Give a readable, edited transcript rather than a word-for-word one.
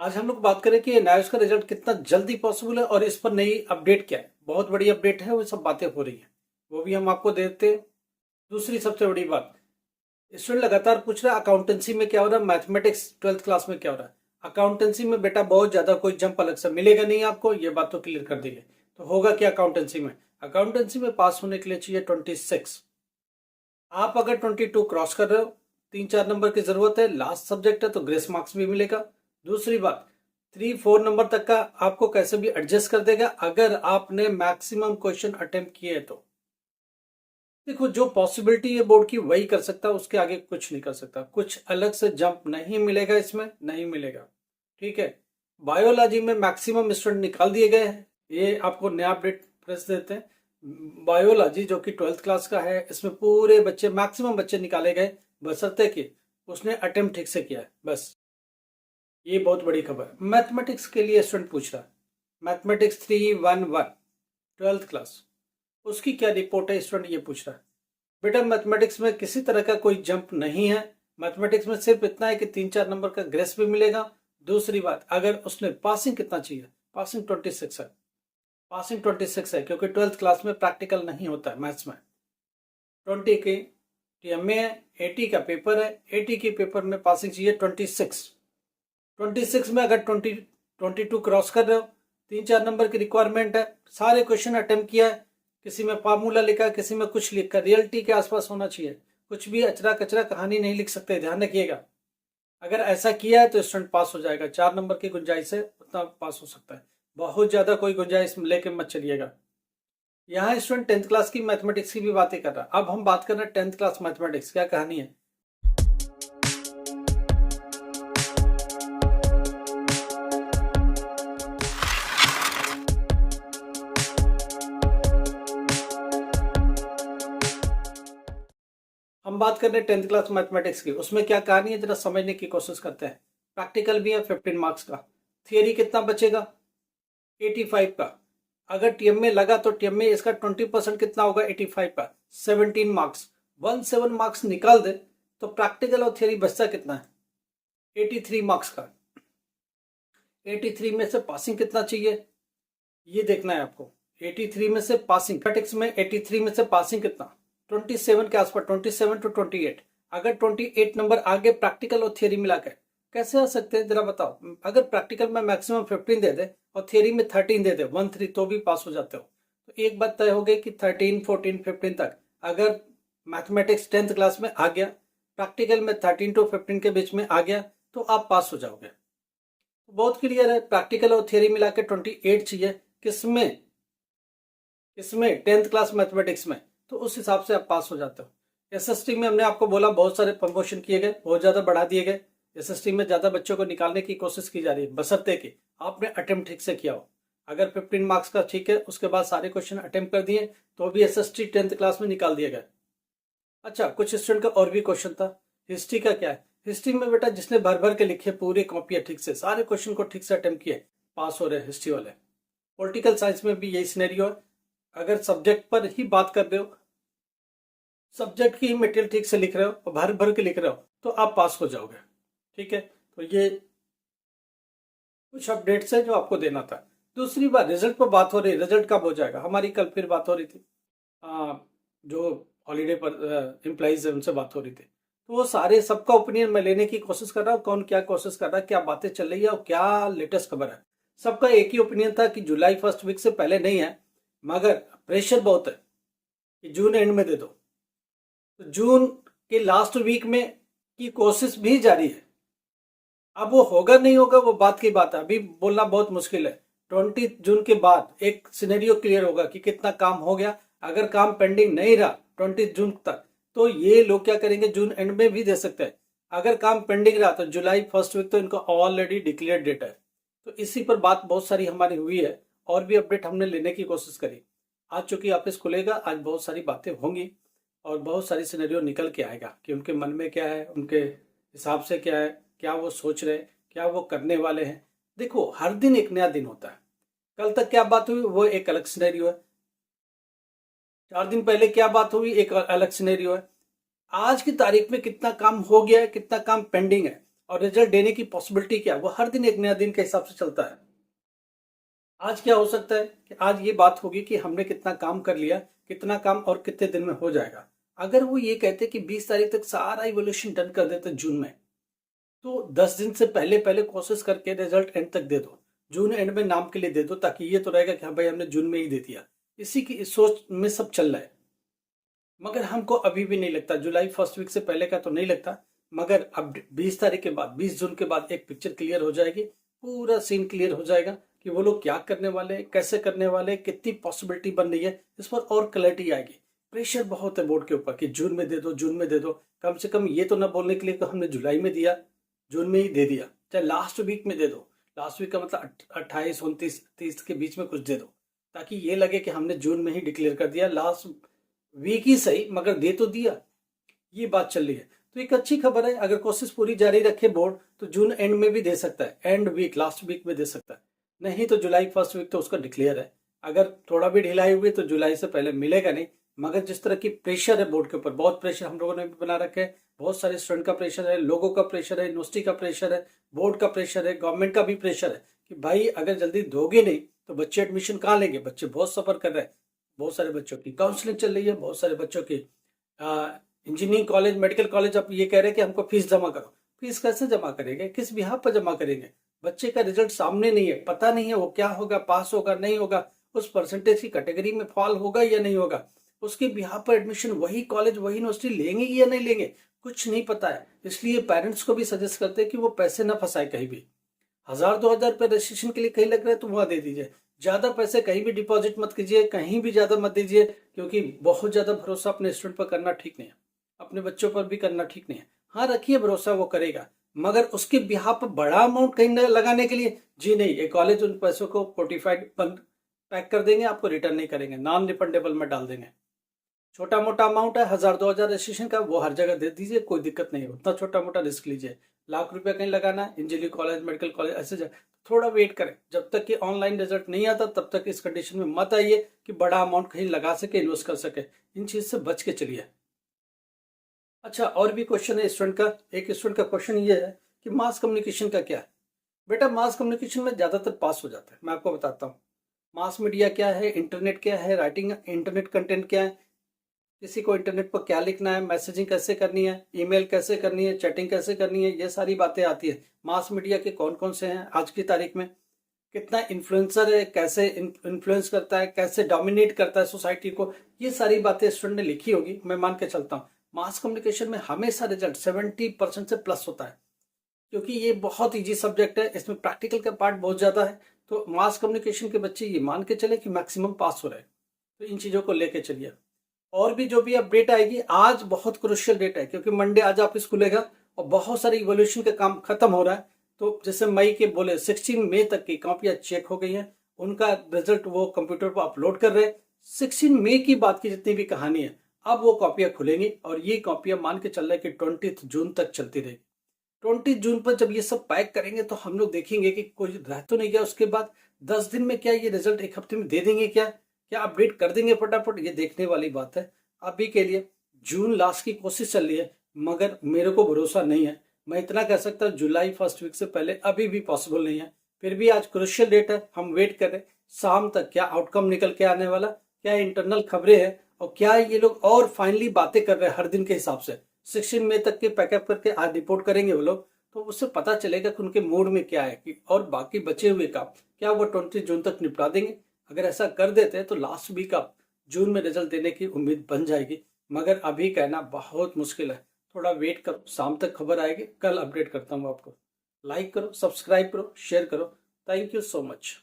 आज हम लोग बात करें कि नायोस का रिजल्ट कितना जल्दी पॉसिबल है और इस पर नई अपडेट क्या है। बहुत बड़ी अपडेट है, वो सब बातें हो रही है, वो भी हम आपको देते हैं। दूसरी सबसे बड़ी बात, स्टूडेंट लगातार पूछ रहा है अकाउंटेंसी में क्या हो रहा है, मैथमेटिक्स 12th क्लास में क्या हो रहा है। अकाउंटेंसी में बेटा बहुत ज्यादा कोई जंप अलग से मिलेगा नहीं आपको, ये बात तो क्लियर कर दी है। तो होगा क्या अकाउंटेंसी में, अकाउंटेंसी में पास होने के लिए चाहिए 26। आप अगर 22 क्रॉस कर रहे हो, 3-4 नंबर की जरूरत है, लास्ट सब्जेक्ट है तो ग्रेस मार्क्स भी मिलेगा। दूसरी बात, 3-4 नंबर तक का आपको कैसे भी एडजस्ट कर देगा अगर आपने मैक्सिमम क्वेश्चन अटेम्प्ट किए तो। देखो, जो पॉसिबिलिटी है बोर्ड की वही कर सकता है, उसके आगे कुछ नहीं कर सकता, कुछ अलग से जंप नहीं मिलेगा, इसमें नहीं मिलेगा। ठीक है, बायोलॉजी में मैक्सिमम स्टूडेंट निकाल दिए गए हैं, ये आपको नया अपडेट प्रेस देते हैं। बायोलॉजी जो कि 12th क्लास का है, इसमें पूरे बच्चे मैक्सिमम बच्चे निकाले गए, बशर्ते कि उसने अटेम्प्ट ठीक से किया है, बस। ये बहुत बड़ी खबर। मैथमेटिक्स के लिए स्टूडेंट पूछ रहा है, मैथमेटिक्स 311 12th क्लास, उसकी क्या रिपोर्ट है, स्टूडेंट ये पूछ रहा है। बेटा मैथमेटिक्स में किसी तरह का कोई जंप नहीं है, मैथमेटिक्स में सिर्फ इतना है कि 3-4 नंबर का ग्रेस भी मिलेगा। दूसरी बात, अगर उसने पासिंग कितना चाहिए, पासिंग 26 है, पासिंग 26 है, क्योंकि 12th क्लास में प्रैक्टिकल नहीं होता है मैथ्स में। 20 की टीएमए है, 80 का पेपर है, 80 के पेपर में पासिंग चाहिए 26। 26 में अगर 22 क्रॉस कर रहे हो, 3-4 नंबर की रिक्वायरमेंट है, सारे क्वेश्चन अटेम्प्ट किया है, किसी में फार्मूला लिखा, किसी में कुछ लिखा, रियलिटी के आसपास होना चाहिए, कुछ भी अचरा कचरा कहानी नहीं लिख सकते, ध्यान रखिएगा। अगर ऐसा किया है तो स्टूडेंट पास हो जाएगा, 4 नंबर की गुंजाइश है, उतना पास हो सकता है, बहुत ज्यादा कोई गुंजाइश लेके मत चलिएगा। यहाँ स्टूडेंट 10th क्लास की मैथमेटिक्स की भी बातें कर रहा है। अब हम बात कर रहे हैं 10th क्लास मैथमेटिक्स, क्या कहानी है। हम बात कर रहे हैं 10th क्लास मैथमेटिक्स की, उसमें क्या कहानी है जरा समझने की कोशिश करते हैं। प्रैक्टिकल भी है 15 मार्क्स का, थियरी कितना बचेगा 85 का। अगर टीएम में लगा तो टीएम में इसका 20% कितना होगा 85 का, 17 मार्क्स। 17 मार्क्स निकाल दे तो प्रैक्टिकल और थियरी बचता कितना है 83 मार्क्स का। 83 में से पासिंग कितना चाहिए ये देखना है आपको। 83 में से पासिंग, मैथमेटिक्स में 83 में से पासिंग कितना, 27 के आसपास, 27 to 28। अगर 28 नंबर आगे प्रैक्टिकल और थियरी मिलाकर कैसे आ सकते हैं जरा बताओ। अगर प्रैक्टिकल में मैक्सिमम 15 दे दे और थियरी में 13 दे दे 1-3, तो भी पास हो जाते हो। तो एक बात तय हो गई कि 13, 14, 15 तक अगर मैथमेटिक्स 10th क्लास में आ गया, प्रैक्टिकल में 13 to 15 के बीच में आ गया, तो आप पास हो जाओगे। बहुत क्लियर है, प्रैक्टिकल और थियरी मिला के 28 चाहिए, किसमें, किसमें 10th क्लास मैथमेटिक्स में, तो उस हिसाब से आप पास हो जाते हो। एसएसटी में हमने आपको बोला बहुत सारे प्रमोशन किए गए, बहुत ज्यादा बढ़ा दिए गए, एसएसटी में ज्यादा बच्चों को निकालने की कोशिश की जा रही है, बशर्ते कि आपने अटेम्प्ट ठीक से किया हो। अगर 15 मार्क्स का ठीक है, उसके बाद सारे क्वेश्चन अटेम्प्ट कर दिए तो भी एसएसटी 10th क्लास में निकाल दिया गया। अच्छा, कुछ स्टूडेंट का और भी क्वेश्चन था, हिस्ट्री का क्या है। हिस्ट्री में बेटा जिसने भर भर के लिखे, पूरी कॉपियां ठीक से, सारे क्वेश्चन को ठीक से अटेम्प्ट किए, पास हो रहे हिस्ट्री वाले। पॉलिटिकल साइंस में भी यही सिनेरियो है, अगर सब्जेक्ट पर ही बात कर रहे हो, सब्जेक्ट की मटेरियल ठीक से लिख रहे हो और भर भर के लिख रहे हो, तो आप पास हो जाओगे। ठीक है, तो ये कुछ अपडेट्स है जो आपको देना था। दूसरी बात, रिजल्ट पर बात हो रही है, रिजल्ट कब हो जाएगा, हमारी कल फिर बात हो रही थी, जो हॉलीडे पर एम्प्लॉइज है उनसे बात हो रही थी, तो वो सारे सबका ओपिनियन मैं लेने की कोशिश कर रहा हूँ, कौन क्या कोशिश कर रहा है, क्या बातें चल रही है और क्या लेटेस्ट खबर है। सबका एक ही ओपिनियन था कि जुलाई फर्स्ट वीक से पहले नहीं है, मगर प्रेशर बहुत है कि जून एंड में दे दो। तो जून के लास्ट वीक में की कोशिश भी जारी है। अब वो होगा नहीं होगा वो बात की बात है, अभी बोलना बहुत मुश्किल है। 20 जून के बाद एक सिनेरियो क्लियर होगा कि कितना काम हो गया। अगर काम पेंडिंग नहीं रहा 20 जून तक, तो ये लोग क्या करेंगे, जून एंड में भी दे सकते हैं। अगर काम पेंडिंग रहा तो जुलाई फर्स्ट वीक तो इनका ऑलरेडी डिक्लेयर डेट है। तो इसी पर बात बहुत सारी हमारी हुई है, और भी अपडेट हमने लेने की कोशिश करी। आज चूंकि ऑफिस खुलेगा, आज बहुत सारी बातें होंगी और बहुत सारी सिनेरियो निकल के आएगा कि उनके मन में क्या है, उनके हिसाब से क्या है, क्या वो सोच रहे हैं, क्या वो करने वाले हैं। देखो, हर दिन एक नया दिन होता है। कल तक क्या बात हुई वो एक अलग सिनेरियो है, 4 दिन पहले क्या बात हुई एक अलग सिनेरियो है, आज की तारीख में कितना काम हो गया है, कितना काम पेंडिंग है, और रिजल्ट देने की पॉसिबिलिटी क्या है, वो हर दिन एक नया दिन के हिसाब से चलता है। आज क्या हो सकता है कि आज ये बात होगी कि हमने कितना काम कर लिया, कितना काम और कितने दिन में हो जाएगा। अगर वो ये कहते कि 20 तारीख तक सारा इवोल्यूशन डन कर देते जून में, तो 10 दिन से पहले पहले कोशिश करके रिजल्ट एंड तक दे दो, जून एंड में नाम के लिए दे दो, ताकि ये तो रहेगा कि हाँ भाई हमने जून में ही दे दिया। इसी की इस सोच में सब चल रहा है। मगर हमको अभी भी नहीं लगता, जुलाई फर्स्ट वीक से पहले का तो नहीं लगता, मगर अब 20 तारीख के बाद, 20 जून के बाद एक पिक्चर क्लियर हो जाएगी, पूरा सीन क्लियर हो जाएगा कि वो लोग क्या करने वाले, कैसे करने वाले, कितनी पॉसिबिलिटी बन रही है, इस पर और क्लैरिटी आएगी। प्रेशर बहुत है बोर्ड के ऊपर कि जून में दे दो, जून में दे दो। कम से कम ये तो ना बोलने के लिए कि हमने जुलाई में दिया, जून में ही दे दिया, चाहे लास्ट वीक में दे दो। लास्ट वीक का मतलब 28, 29, 30 के बीच में कुछ दे दो, ताकि ये लगे कि हमने जून में ही डिक्लेयर कर दिया, लास्ट वीक ही सही मगर दे तो दिया। ये बात चल रही है, तो एक अच्छी खबर है। अगर कोशिश पूरी जारी रखे बोर्ड तो जून एंड में भी दे सकता है, एंड वीक, लास्ट वीक में दे सकता है। नहीं तो जुलाई फर्स्ट वीक तो उसका डिक्लेयर है। अगर थोड़ा भी ढिलाई हुई तो जुलाई से पहले मिलेगा नहीं। मगर जिस तरह की प्रेशर है बोर्ड के ऊपर, बहुत प्रेशर हम लोगों ने भी बना रखे है, बहुत सारे स्टूडेंट का प्रेशर है, लोगों का प्रेशर है, यूनिवर्सिटी का प्रेशर है, बोर्ड का प्रेशर है, गवर्नमेंट का भी प्रेशर है कि भाई अगर जल्दी दोगे नहीं तो बच्चे एडमिशन कहाँ लेंगे। बच्चे बहुत सफर कर रहे हैं, बहुत सारे बच्चों की काउंसलिंग चल रही है, बहुत सारे बच्चों की इंजीनियरिंग कॉलेज, मेडिकल कॉलेज अब ये कह रहे हैं कि हमको फीस जमा करो। फीस कैसे जमा करेंगे, किस बिहाफ पर जमा करेंगे? बच्चे का रिजल्ट सामने नहीं है, पता नहीं है वो क्या होगा, पास होगा नहीं होगा, उस परसेंटेज की कैटेगरी में फॉल होगा या नहीं होगा, उसके बिहाफ पर एडमिशन वही कॉलेज वही यूनिवर्सिटी लेंगे या नहीं लेंगे, कुछ नहीं पता है। इसलिए पेरेंट्स को भी सजेस्ट करते हैं कि वो पैसे ना फंसाए कहीं भी। 1000-2000 रुपये रजिस्ट्रेशन के लिए कहीं लग रहा है तो वहाँ दे दीजिए। ज़्यादा पैसे कहीं भी डिपॉजिट मत कीजिए, कहीं भी ज़्यादा मत दीजिए, क्योंकि बहुत ज़्यादा भरोसा अपने स्टूडेंट पर करना ठीक नहीं है, अपने बच्चों पर भी करना ठीक नहीं है। हाँ रखिए भरोसा, वो करेगा, मगर उसके बिहाफ पर बड़ा अमाउंट कहीं न लगाने के लिए जी नहीं। ये कॉलेज उन पैसों को फोर्टिफाइड पैक कर देंगे, आपको रिटर्न नहीं करेंगे, नॉन रिफंडेबल में डाल देंगे। छोटा मोटा अमाउंट है 1000-2000 रजिस्ट्रेशन का, वो हर जगह दे दीजिए, कोई दिक्कत नहीं है। उतना छोटा मोटा रिस्क लीजिए। लाख रुपया कहीं लगाना है, इंजीनियरिंग कॉलेज, मेडिकल कॉलेज, ऐसे जगह थोड़ा वेट करें। जब तक कि ऑनलाइन रिजल्ट नहीं आता तब तक इस कंडीशन में मत आइए कि बड़ा अमाउंट कहीं लगा सके, इन्वेस्ट कर सके। इन चीज से बच के चलिए। अच्छा, और भी क्वेश्चन है स्टूडेंट का। एक स्टूडेंट का क्वेश्चन ये है कि मास कम्युनिकेशन का क्या है। बेटा मास कम्युनिकेशन में ज्यादातर पास हो जाता है, मैं आपको बताता हूँ। मास मीडिया क्या है, इंटरनेट क्या है, राइटिंग इंटरनेट कंटेंट क्या है, किसी को इंटरनेट पर क्या लिखना है, मैसेजिंग कैसे करनी है, ईमेल कैसे करनी है, चैटिंग कैसे करनी है, ये सारी बातें आती है। मास मीडिया के कौन कौन से हैं आज की तारीख में, कितना इन्फ्लुएंसर है, कैसे इन्फ्लुएंस करता है, कैसे डोमिनेट करता है सोसाइटी को, ये सारी बातें स्टूडेंट ने लिखी होगी, मैं मान के चलता हूँ। मास कम्युनिकेशन में हमेशा रिजल्ट 70% से प्लस होता है, क्योंकि ये बहुत ईजी सब्जेक्ट है, इसमें प्रैक्टिकल का पार्ट बहुत ज़्यादा है। तो मास कम्युनिकेशन के बच्चे ये मान के चले कि मैक्सिमम पास हो रहे हैं। तो इन चीज़ों को लेके चलिए। और भी जो भी अपडेट आएगी, आज बहुत क्रुशियल डेट है, क्योंकि मंडे आज ऑफिस खुलेगा और बहुत सारे इवोल्यूशन का काम खत्म हो रहा है। तो जैसे मई के बोले 16 मई तक की कॉपियाँ चेक हो गई हैं, उनका रिजल्ट वो कंप्यूटर पर अपलोड कर रहे हैं। 16 मई की बात की जितनी भी कहानी है, अब वो कॉपियाँ खुलेंगी और ये कॉपियाँ मान के चल रहा है कि 20 जून तक चलती रहेगी। 20 जून पर जब ये सब पैक करेंगे तो हम लोग देखेंगे कि कोई रह तो नहीं गया। उसके बाद 10 दिन में क्या ये रिजल्ट एक हफ्ते में दे देंगे, क्या अपडेट कर देंगे फटाफट, ये देखने वाली बात है। अभी के लिए जून लास्ट की कोशिश चल रही है, मगर मेरे को भरोसा नहीं है। मैं इतना कह सकता हूँ जुलाई फर्स्ट वीक से पहले अभी भी पॉसिबल नहीं है। फिर भी आज क्रुशियल डेट है, हम वेट कर रहे हैं शाम तक क्या आउटकम निकल के आने वाला, क्या इंटरनल खबरें हैं और क्या ये लोग और फाइनली बातें कर रहे हैं हर दिन के हिसाब से। 16 मई तक के पैकअप करके आज रिपोर्ट करेंगे वो लोग, तो उससे पता चलेगा कि उनके मूड में क्या है कि और बाकी बचे हुए काम क्या वो 20 जून तक निपटा देंगे। अगर ऐसा कर देते हैं तो लास्ट वीक ऑफ जून में रिजल्ट देने की उम्मीद बन जाएगी, मगर अभी कहना बहुत मुश्किल है। थोड़ा वेट करो, शाम तक खबर आएगी, कल अपडेट करता हूँ आपको। लाइक करो, सब्सक्राइब करो, शेयर करो। Thank you so much.